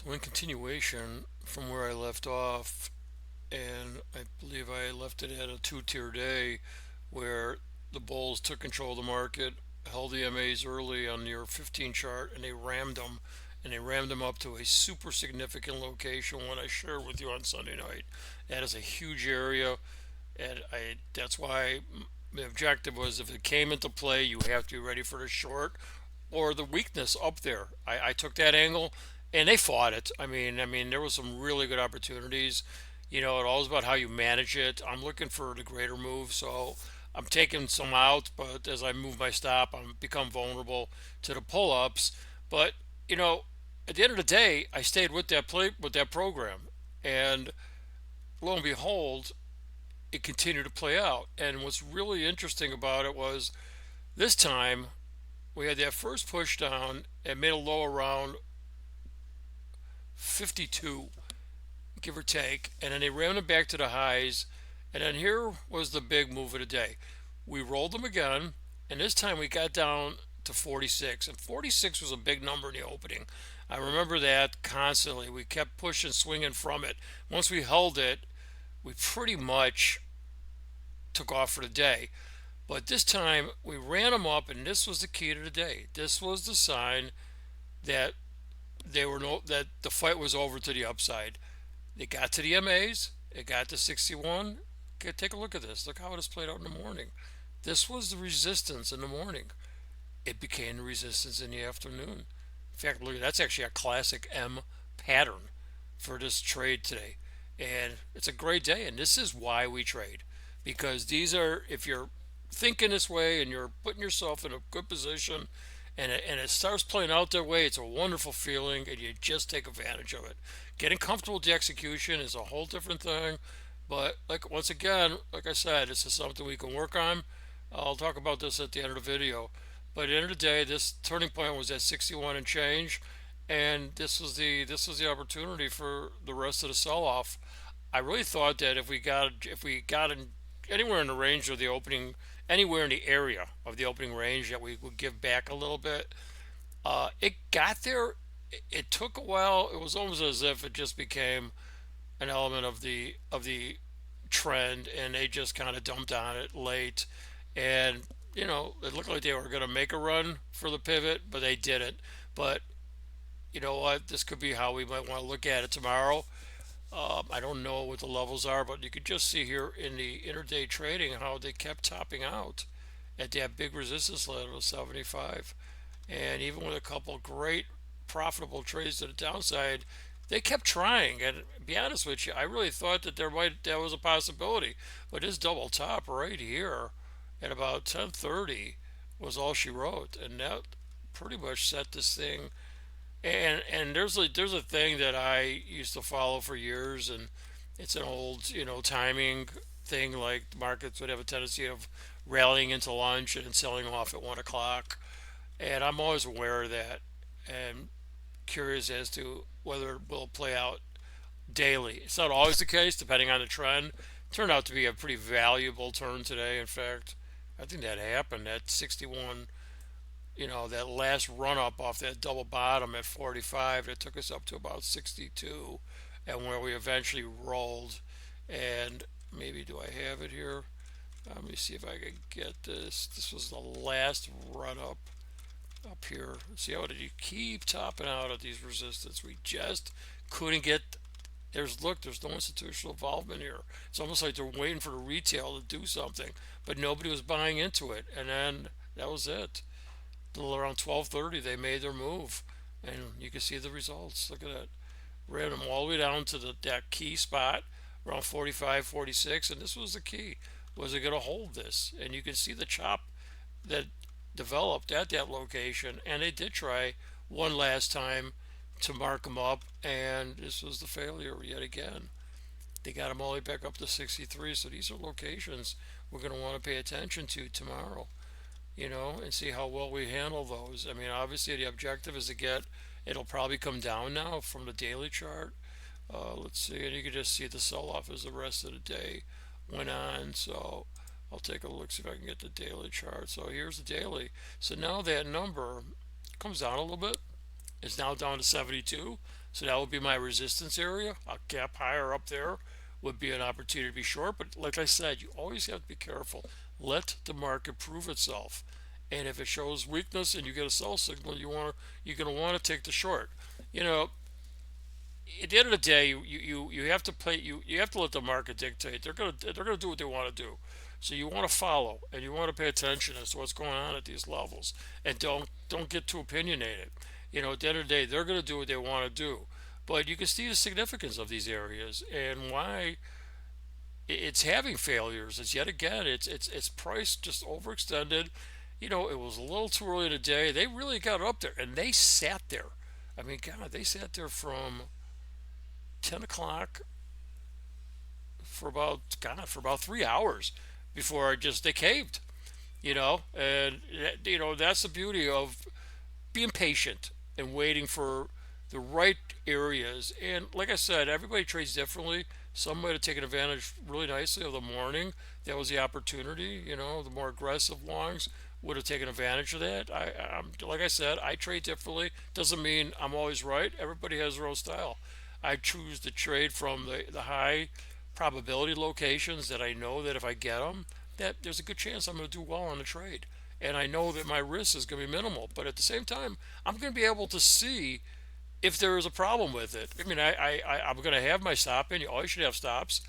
So in continuation from where I left off, and I believe I left it at a two-tier day where the bulls took control of the market, held the MAs early on your 15 chart, and they rammed them up to a super significant location when I shared with you on Sunday night. That is a huge area, and that's why the objective was if it came into play, you have to be ready for the short or the weakness up there. I took that angle, and they fought it. I mean, there was some really good opportunities. It all is about how you manage it. I'm looking for the greater move, so I'm taking some out. But as I move my stop, I'm become vulnerable to the pull-ups. But you know, at the end of the day, I stayed with that program, and lo and behold, it continued to play out. And what's really interesting about it was this time we had that first push down and made a low around 52, give or take, and then they ran them back to the highs. And then here was the big move of the day. We rolled them again, and this time we got down to 46, and 46 was a big number in the opening. I remember that constantly. We kept pushing, swinging from it. Once we held it, we pretty much took off for the day. But this time we ran them up, and this was the key to the day. This was the sign that that the fight was over to the upside. It got to the MAs. It got to 61. Okay, take a look at this. Look how it has played out in the morning. This was the resistance in the morning. It became the resistance in the afternoon. In fact, look, that's actually a classic M pattern for this trade today. And it's a great day. And this is why we trade. Because if you're thinking this way and you're putting yourself in a good position and it starts playing out that way, it's a wonderful feeling, and you just take advantage of it. Getting comfortable with the execution is a whole different thing, but once again, like I said, this is something we can work on. I'll talk about this at the end of the video, but at the end of the day, this turning point was at 61 and change, and this was the opportunity for the rest of the sell-off. I really thought that if we got anywhere in the range of the opening, anywhere in the area of the opening range, that we would give back a little bit. It got there. It took a while. It was almost as if it just became an element of the trend, and they just kind of dumped on it late. And it looked like they were going to make a run for the pivot, but they didn't. But you know what? This could be how we might want to look at it tomorrow. I don't know what the levels are, but you could just see here in the intraday trading how they kept topping out at that big resistance level of 75. And even with a couple great profitable trades to the downside, they kept trying. And to be honest with you, I really thought that was a possibility. But this double top right here at about 10:30 was all she wrote, and that pretty much set this thing. And there's a thing that I used to follow for years, and it's an old timing thing. Like the markets would have a tendency of rallying into lunch and then selling off at 1 o'clock, and I'm always aware of that and curious as to whether it will play out daily. It's not always the case, depending on the trend. It turned out to be a pretty valuable turn today. In fact, I think that happened at 61. That last run up off that double bottom at 45 that took us up to about 62, and where we eventually rolled. And maybe do I have it here? Let me see if I can get this. This was the last run up here. See how did you keep topping out at these resistance? We just couldn't get. There's no institutional involvement here. It's almost like they're waiting for the retail to do something, but nobody was buying into it, and then that was it. Around 12:30 they made their move, and you can see the results. Look at that. Ran them all the way down to that key spot around 45, 46, and this was the key. Was it going to hold this? And you can see the chop that developed at that location, and they did try one last time to mark them up, and this was the failure yet again. They got them all the way back up to 63, so these are locations we're going to want to pay attention to tomorrow, and see how well we handle those. I mean, obviously, the objective is to get, it'll probably come down now from the daily chart. Let's see, and you can just see the sell off as the rest of the day went on. So I'll take a look, see if I can get the daily chart. So here's the daily. So now that number comes down a little bit. It's now down to 72. So that would be my resistance area. A gap higher up there would be an opportunity to be short. But like I said, you always have to be careful. Let the market prove itself. And if it shows weakness and you get a sell signal, you're gonna want to take the short. You know, at the end of the day, you have to play you have to let the market dictate. They're gonna do what they want to do. So you want to follow and you want to pay attention as to what's going on at these levels, and don't get too opinionated. At the end of the day, they're gonna do what they want to do, but you can see the significance of these areas and why it's having failures. It's yet again, it's price just overextended. It was a little too early in the day. They really got up there and they sat there. I mean, God, they sat there from 10 o'clock for about 3 hours before they caved. And that's the beauty of being patient and waiting for the right areas. And like I said, everybody trades differently. Some might have taken advantage really nicely of the morning. That was the opportunity. The more aggressive longs would have taken advantage of that. I'm like I said, I trade differently. Doesn't mean I'm always right. Everybody has their own style. I choose to trade from the high probability locations that I know that if I get them, that there's a good chance I'm going to do well on the trade. And I know that my risk is going to be minimal. But at the same time, I'm going to be able to see if there is a problem with it. I mean, I'm going to have my stop in. You always should have stops.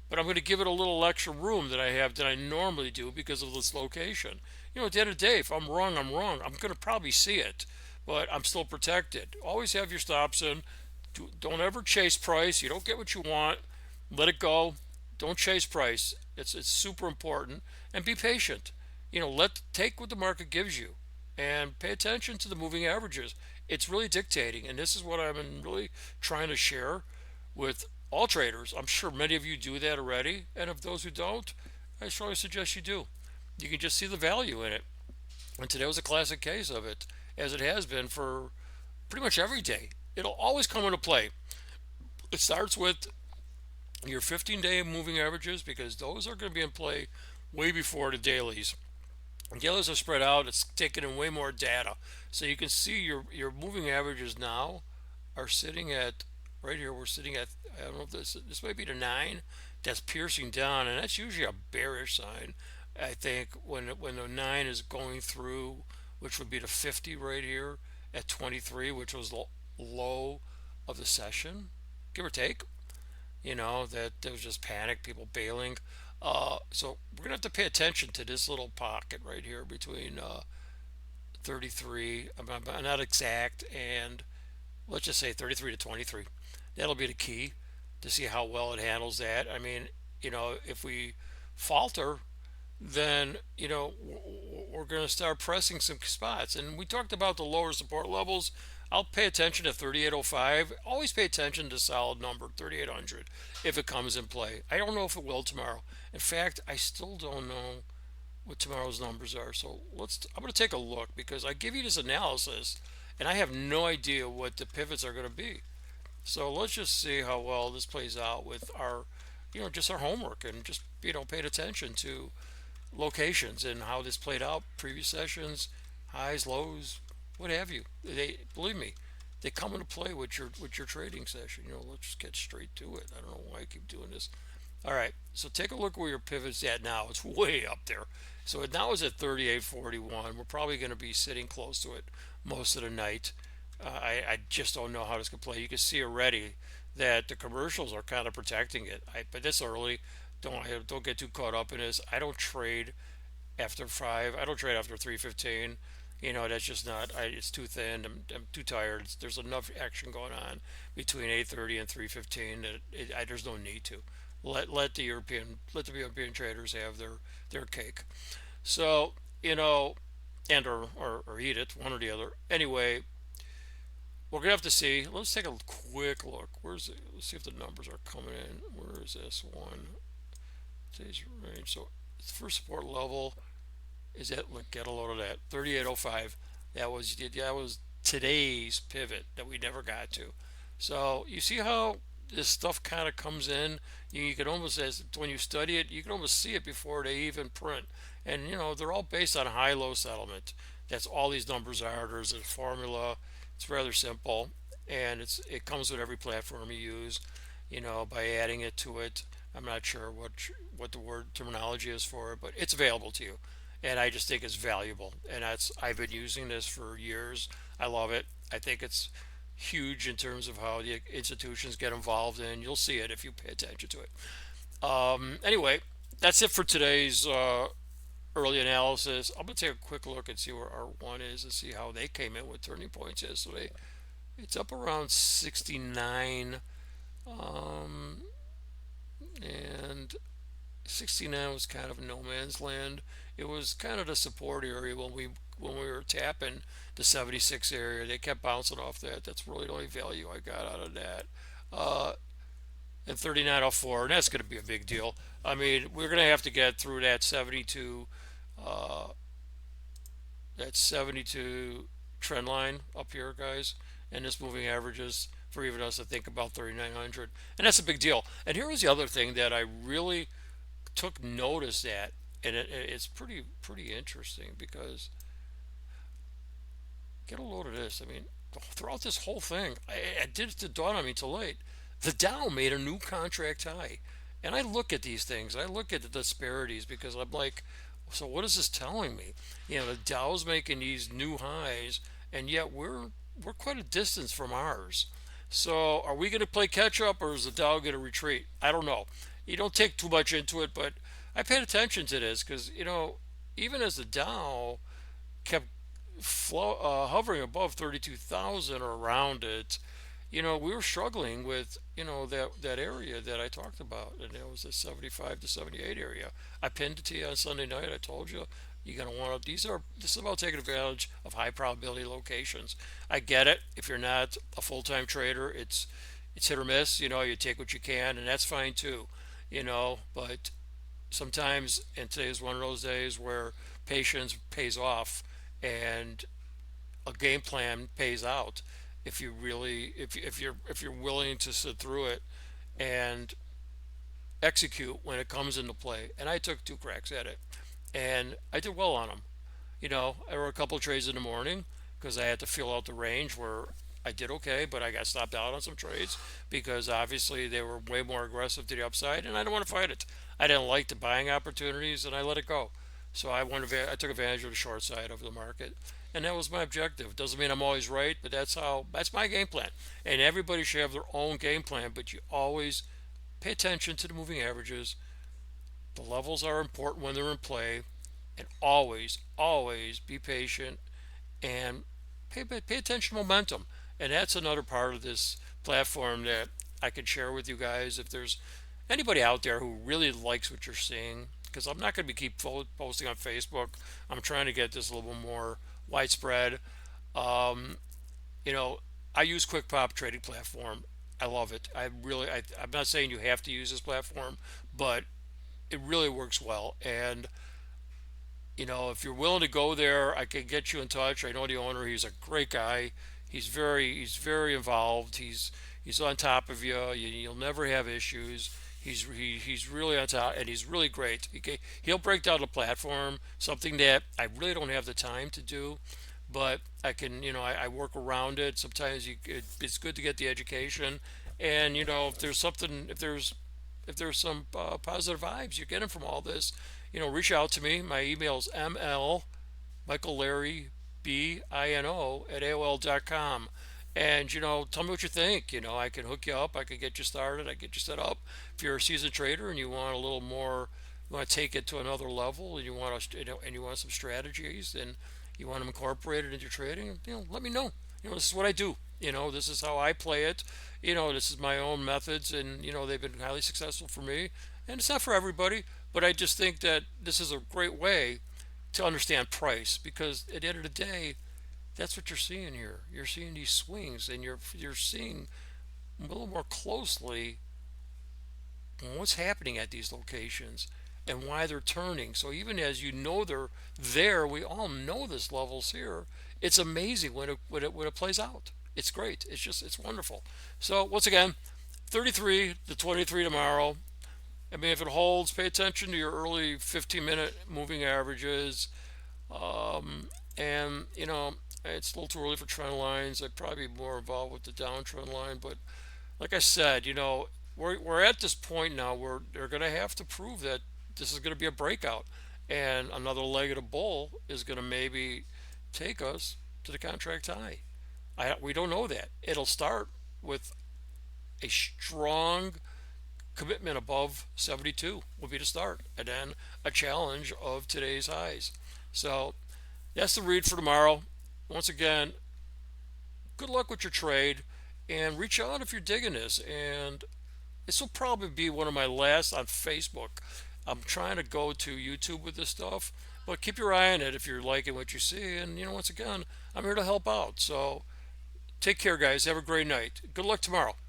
But I'm going to give it a little extra room that I have that I normally do because of this location. At the end of the day, if I'm wrong, I'm wrong. I'm going to probably see it, but I'm still protected. Always have your stops in. Don't ever chase price. You don't get what you want. Let it go. Don't chase price. It's super important. And be patient. Take what the market gives you and pay attention to the moving averages. It's really dictating, and this is what I've been really trying to share with all traders. I'm sure many of you do that already, and of those who don't, I strongly suggest you do. You can just see the value in it. And today was a classic case of it, as it has been for pretty much every day. It'll always come into play. It starts with your 15-day moving averages because those are going to be in play way before the dailies. And dailies are spread out. It's taking in way more data. So you can see your moving averages now are sitting at right here. We're sitting at, I don't know if this might be the 9 that's piercing down, and that's usually a bearish sign. I think when the 9 is going through, which would be the 50 right here at 23, which was the low of the session, give or take. That there was just panic, people bailing. So we're gonna have to pay attention to this little pocket right here between 33. I'm not exact, and let's just say 33 to 23. That'll be the key to see how well it handles that. I mean, if we falter, then we're going to start pressing some spots. And we talked about the lower support levels. I'll pay attention to 3805. Always pay attention to solid number 3800 if it comes in play. I don't know if it will tomorrow. In fact, I still don't know what tomorrow's numbers are. So I'm going to take a look because I give you this analysis and I have no idea what the pivots are going to be. So let's just see how well this plays out with our, just our homework and just, paying attention to locations and how this played out, previous sessions, highs, lows, what have you. They believe me, they come into play with your trading session. Let's just get straight to it. I don't know why I keep doing this. All right, so take a look where your pivot's at now. It's way up there. So it now is at 38.41. We're probably going to be sitting close to it most of the night. I just don't know how this could play. You can see already that the commercials are kind of protecting it. But this early, don't get too caught up in this. I don't trade after 5. I don't trade after 3:15. That's just not. It's too thin. I'm too tired. There's enough action going on between 8:30 and 3:15 that there's no need to let the European traders have their cake. So and or eat it, one or the other. Anyway, we're gonna have to see. Let's take a quick look. Where's it? Let's see if the numbers are coming in. Where is this one? Today's range. So the first support level is at. Look, get a load of that. 3805. That was today's pivot that we never got to. So you see how this stuff kind of comes in. You can almost, as when you study it, you can almost see it before they even print. And they're all based on high-low settlement. That's all these numbers are. There's a formula. It's rather simple. and it comes with every platform you use, by adding it to it. I'm not sure what the word terminology is for it, but it's available to you, and I just think it's valuable. And I've been using this for years. I love it. I think it's huge in terms of how the institutions get involved, and you'll see it if you pay attention to it. Anyway, that's it for today's early analysis. I'm going to take a quick look and see where R1 is and see how they came in with turning points yesterday. It's up around 69, and 69 was kind of no man's land. It was kind of the support area when we were tapping the 76 area. They kept bouncing off that. That's really the only value I got out of that. Uh, and 3904, and that's going to be a big deal. I mean, we're going to have to get through uh, that 72 trend line up here, guys, and this moving averages for even us to think about 3900, and that's a big deal. And here was the other thing that I really took notice at, and it's pretty interesting because get a load of this. I mean, throughout this whole thing, it didn't dawn on me till late. The Dow made a new contract high, and I look at these things. I look at the disparities because I'm like, so what is this telling me? The Dow's making these new highs, and yet we're quite a distance from ours. So are we going to play catch up, or is the Dow going to retreat? I don't know. You don't take too much into it, but I paid attention to this because even as the Dow kept hovering above 32,000 or around it, we were struggling with, that area that I talked about, and it was the 75 to 78 area. I pinned it to you on Sunday night. I told you you're going to want to. This is about taking advantage of high probability locations. I get it. If you're not a full time trader, it's hit or miss. You take what you can, and that's fine too. But sometimes, and today is one of those days where patience pays off, and a game plan pays out if you really if you're willing to sit through it and execute when it comes into play. And I took two cracks at it, and I did well on them. There were a couple of trades in the morning because I had to fill out the range where I did okay, but I got stopped out on some trades because obviously they were way more aggressive to the upside, and I didn't want to fight it. I didn't like the buying opportunities, and I let it go. So I took advantage of the short side of the market, and that was my objective. Doesn't mean I'm always right, but that's my game plan. And everybody should have their own game plan, but you always pay attention to the moving averages. The levels are important when they're in play, and always be patient and pay attention to momentum. And that's another part of this platform that I could share with you guys if there's anybody out there who really likes what you're seeing, because I'm not going to be keep posting on Facebook. I'm trying to get this a little more widespread. Um, you know, I use QuickPop trading platform. I love it. I'm not saying you have to use this platform, but it really works well. And if you're willing to go there, I can get you in touch. I know the owner. He's a great guy. He's very involved. He's on top of you. You'll never have issues. He's really on top, and he's really great. He'll break down the platform, something that I really don't have the time to do, but I can. I work around it. Sometimes it's good to get the education, and if there's something, if there's some positive vibes you're getting from all this, reach out to me. My email is ml Michael Larry BINO at AOL.com. And tell me what you think. I can hook you up. I can get you started. I can get you set up. If you're a seasoned trader and you want a little more, you want to take it to another level, and you want some strategies, and you want them incorporated into your trading, let me know. This is what I do. This is how I play it. This is my own methods, and they've been highly successful for me. And it's not for everybody, but I just think that this is a great way to understand price, because at the end of the day, that's what you're seeing here. You're seeing these swings, and you're seeing a little more closely what's happening at these locations and why they're turning. So even as they're there, we all know this level's here. It's amazing when it plays out. It's great. It's wonderful. So once again, 33 to 23 tomorrow. I mean, if it holds, pay attention to your early 15-minute moving averages. And It's a little too early for trend lines. I'd probably be more involved with the downtrend line. But like I said, we're at this point now where they're going to have to prove that this is going to be a breakout. And another leg of the bull is going to maybe take us to the contract high. We don't know that. It'll start with a strong commitment above 72 will be the start, and then a challenge of today's highs. So that's the read for tomorrow. Once again, good luck with your trade, and reach out if you're digging this. And this will probably be one of my last on Facebook. I'm trying to go to YouTube with this stuff, but keep your eye on it if you're liking what you see. And once again, I'm here to help out. So take care, guys. Have a great night. Good luck tomorrow.